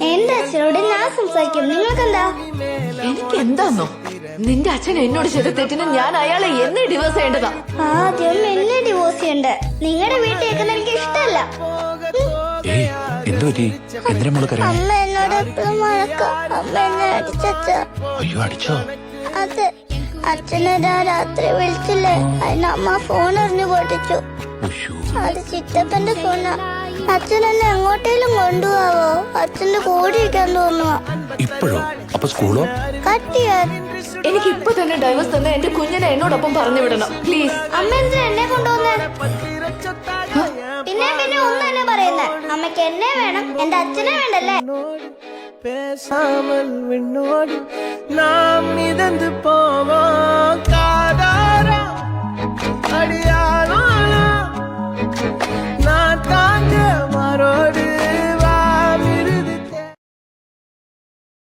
എന്റെ അച്ഛനോട് ഞാൻ സംസാരിക്കും. നിങ്ങൾക്കെന്താ? എനിക്ക് എന്താന്നോ, നിന്റെ അച്ഛൻ എന്നോട് ചെയ്ത തെറ്റിന് ഞാൻ അയാളെ എന്നെ ഡിവോഴ്സ് ചെയ്യേണ്ടതാ. ആദ്യം എന്നെ ഡിവോഴ്സ് ചെയ്യണ്ടേ. നിങ്ങളുടെ വീട്ടിൽ കേൾക്കുന്ന എനിക്ക് ഇഷ്ടമല്ല. അമ്മ എന്നോട് എപ്പോഴും വഴക്കാം. അമ്മ എന്നെ അടിച്ചോ? അത് അച്ഛനെ രാത്രി വിളിച്ചില്ലേ, അതിന് അമ്മ ഫോൺ എറിഞ്ഞു പൊട്ടിച്ചു. അത് ചിറ്റപ്പന്റെ ഫോണാ. അച്ഛൻ എന്നെ എങ്ങോട്ടേലും കൊണ്ടുപോവോ? അച്ഛന്റെ കൂടെ ഇരിക്കാൻ തോന്നുവാ. ഇപ്പോഴോ? അപ്പൊ സ്കൂളോ? എനിക്ക് ഇപ്പൊ തന്നെ ഡൈവേഴ്സ് തന്നെ എന്റെ കുഞ്ഞിനെ എന്നോടൊപ്പം പറഞ്ഞു വിടണം പ്ലീസ്. അമ്മ എന്തിനാ എന്നെ കൊണ്ടുവന്നേ? പിന്നെ ഒന്നും തന്നെ പറയുന്നേ. അമ്മയ്ക്ക് എന്നെ വേണം, എന്റെ അച്ഛനെ വേണ്ടല്ലേ? பேசாமல் விண்ணோடு நாம் மிதந்து போவோம் காதாரா அடியால்